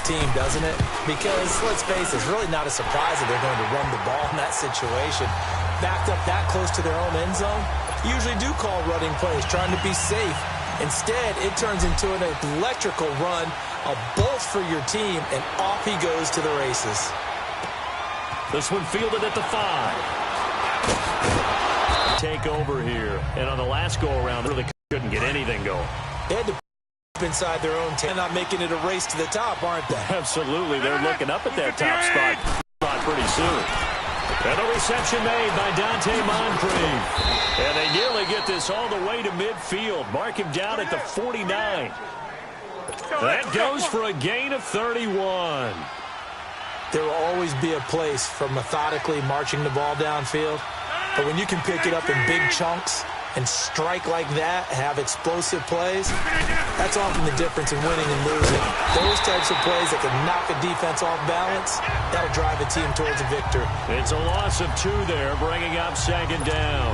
team, doesn't it? Because, let's face it, it's really not a surprise that they're going to run the ball in that situation. Backed up that close to their own end zone, usually do call running plays, trying to be safe. Instead, it turns into an electrical run, a bolt for your team, and off he goes to the races. This one fielded at the 5. Take over here. And on the last go-around, really couldn't get anything going. They had to inside their own 10, not making it a race to the top, aren't they? Absolutely. They're looking up at that top spot pretty soon. And the reception made by Dante Moncrief. And they nearly get this all the way to midfield. Mark him down at the 49. That goes for a gain of 31. There will always be a place for methodically marching the ball downfield. But when you can pick it up in big chunks and strike like that, have explosive plays, that's often the difference in winning and losing. Those types of plays that can knock a defense off balance, that'll drive a team towards a victory. It's a loss of 2 there, bringing up second down.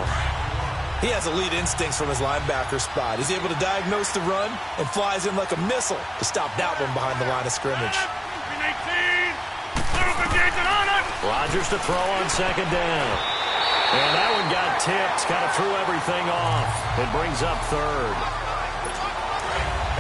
He has elite instincts from his linebacker spot. He's able to diagnose the run and flies in like a missile to stop that one behind the line of scrimmage. Rodgers to throw on second down. And that one got tipped, kind of threw everything off. It brings up third.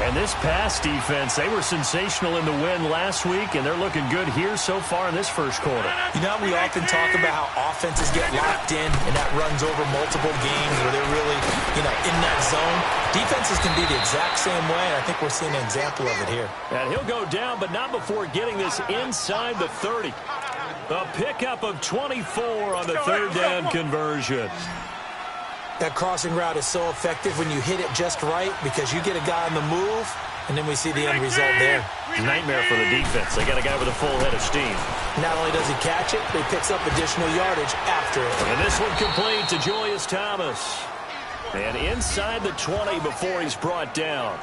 And this pass defense, they were sensational in the win last week, and they're looking good here so far in this first quarter. You know, we often talk about how offenses get locked in, and that runs over multiple games where they're really, in that zone. Defenses can be the exact same way, and I think we're seeing an example of it here. And he'll go down, but not before getting this inside the 30. A pickup of 24 on the third down conversion. That crossing route is so effective when you hit it just right because you get a guy on the move, and then we see the end result there. Nightmare for the defense. They got a guy with a full head of steam. Not only does he catch it, but he picks up additional yardage after it. And this one complete to Julius Thomas. And inside the 20 before he's brought down.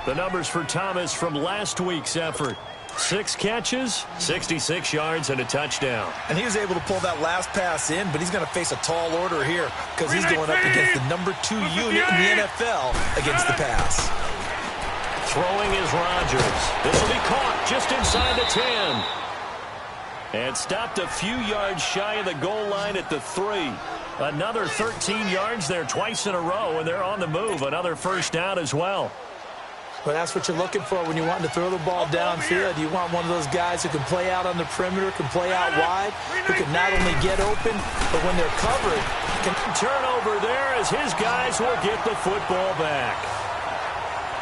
The numbers for Thomas from last week's effort. 6 catches, 66 yards, and a touchdown. And he was able to pull that last pass in, but he's going to face a tall order here because he's going up against the number 2 unit in the NFL against the pass. Throwing is Rodgers. This will be caught just inside the 10. And stopped a few yards shy of the goal line at the 3. Another 13 yards there twice in a row, and they're on the move. Another first down as well. Well, that's what you're looking for when you want to throw the ball downfield. You want one of those guys who can play out on the perimeter, can play out wide, who can not only get open, but when they're covered, can turn over there as his guys will get the football back.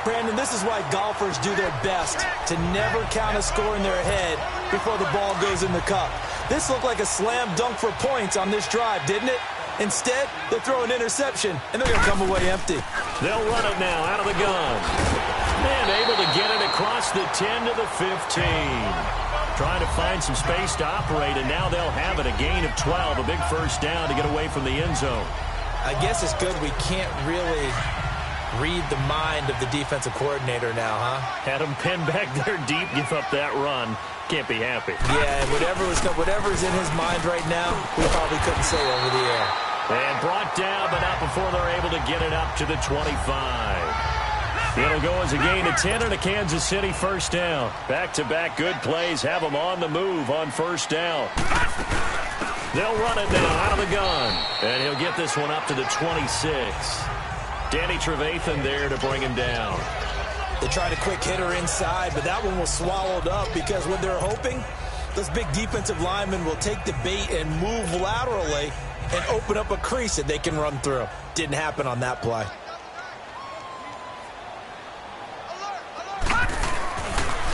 Brandon, this is why golfers do their best to never count a score in their head before the ball goes in the cup. This looked like a slam dunk for points on this drive, didn't it? Instead, they throw an interception, and they're going to come away empty. They'll run it now out of the gun. And able to get it across the 10 to the 15. Trying to find some space to operate, and now they'll have it. A gain of 12, a big first down to get away from the end zone. I guess it's good we can't really read the mind of the defensive coordinator now, huh? Had him pinned back there deep, give up that run. Can't be happy. Yeah, whatever's in his mind right now, we probably couldn't say over the air. And brought down, but not before they're able to get it up to the 25. It'll go as a gain of 10 and a Kansas City first down. Back-to-back good plays have them on the move on first down. They'll run it now out of the gun. And he'll get this one up to the 26. Danny Trevathan there to bring him down. They tried a quick hitter inside, but that one was swallowed up because what they're hoping, those big defensive linemen will take the bait and move laterally and open up a crease that they can run through. Didn't happen on that play.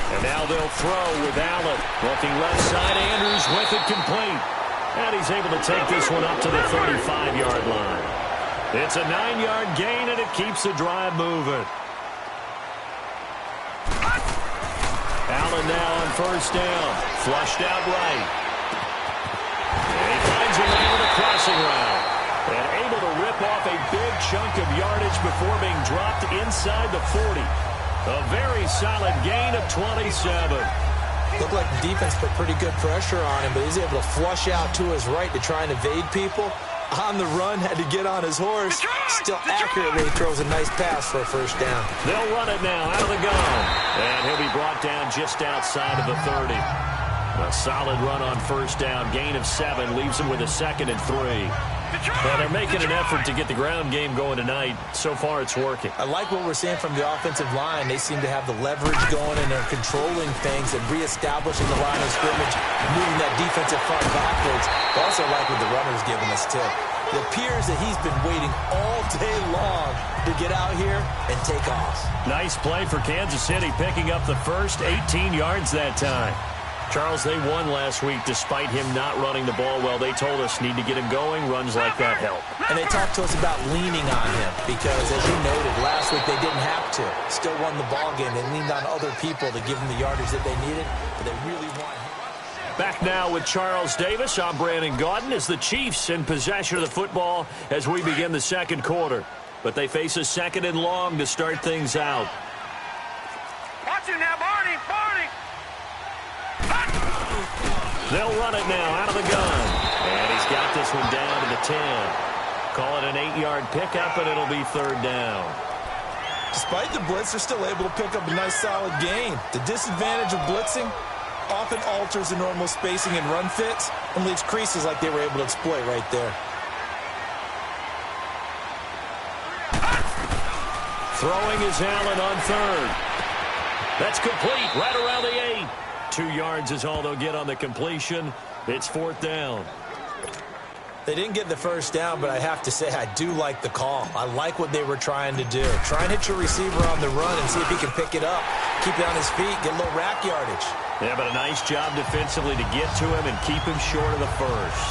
And now they'll throw with Allen. Looking left side, Andrews with it complete. And he's able to take this one up to the 35-yard line. It's a 9-yard gain, and it keeps the drive moving. Allen now on first down. Flushed out right. And he finds a man with a crossing route. And able to rip off a big chunk of yardage before being dropped inside the 40. A very solid gain of 27. Looked like the defense put pretty good pressure on him, but he's able to flush out to his right to try and evade people. On the run, had to get on his horse. Still accurately throws a nice pass for a first down. They'll run it now out of the gun. And he'll be brought down just outside of the 30. A solid run on first down. Gain of 7 leaves him with a 2nd and 3. Well, they're making an effort to get the ground game going tonight. So far, it's working. I like what we're seeing from the offensive line. They seem to have the leverage going, and they're controlling things and reestablishing the line of scrimmage, moving that defensive front backwards. I also like what the runner's giving us, too. It appears that he's been waiting all day long to get out here and take off. Nice play for Kansas City, picking up the first 18 yards that time. Charles, they won last week despite him not running the ball well. They told us need to get him going. Runs like that help. And they talked to us about leaning on him because, as you noted, last week they didn't have to. Still won the ball game. They leaned on other people to give them the yardage that they needed, but they really want him. Back now with Charles Davis. I'm Brandon Gaudin as the Chiefs in possession of the football as we begin the second quarter. But they face a 2nd and long to start things out. Watch him now, Barney! Barney! They'll run it now out of the gun. And he's got this one down to the 10. Call it an 8-yard pickup, and it'll be 3rd down. Despite the blitz, they're still able to pick up a nice solid gain. The disadvantage of blitzing often alters the normal spacing and run fits and leaves creases like they were able to exploit right there. Throwing is Allen on 3rd. That's complete right around the 8. 2 yards is all they'll get on the completion. It's 4th down. They didn't get the first down, but I have to say I do like the call. I like what they were trying to do. Try and hit your receiver on the run and see if he can pick it up. Keep it on his feet, get a little rack yardage. Yeah, but a nice job defensively to get to him and keep him short of the first.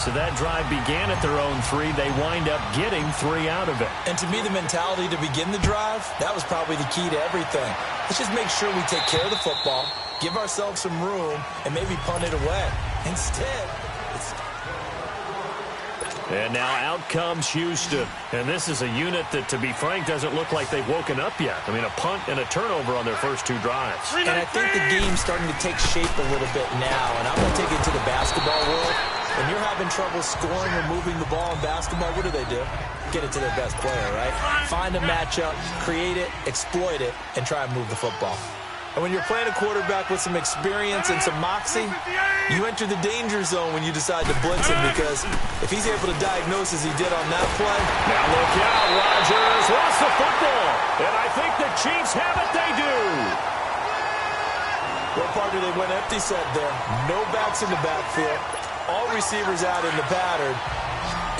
So that drive began at their own 3. They wind up getting 3 out of it. And to me, the mentality to begin the drive, that was probably the key to everything. Let's just make sure we take care of the football, give ourselves some room, and maybe punt it away. Instead, it's... And now out comes Houston. And this is a unit that, to be frank, doesn't look like they've woken up yet. I mean, a punt and a turnover on their first 2 drives. And I think the game's starting to take shape a little bit now. And I'm going to take it to the basketball world. When you're having trouble scoring or moving the ball in basketball, what do? Get it to their best player, right? Find a matchup, create it, exploit it, and try and move the football. And when you're playing a quarterback with some experience and some moxie, you enter the danger zone when you decide to blitz him, because if he's able to diagnose as he did on that play. Now look out, Rodgers lost the football. And I think the Chiefs have it, they do. Well, partner, they went empty set there. No backs in the backfield. All receivers out in the pattern.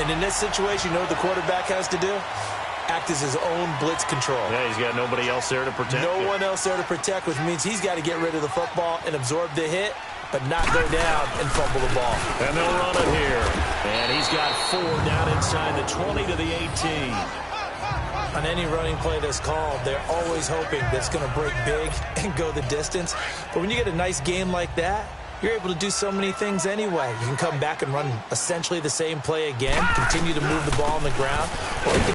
And in this situation, you know what the quarterback has to do? Act as his own blitz control. Yeah, he's got nobody else there to protect. No one else there to protect, which means he's got to get rid of the football and absorb the hit, but not go down and fumble the ball. And they'll run it here. And he's got 4 down inside the 20 to the 18. On any running play that's called, they're always hoping that it's going to break big and go the distance. But when you get a nice game like that, you're able to do so many things anyway. You can come back and run essentially the same play again, continue to move the ball on the ground, or you can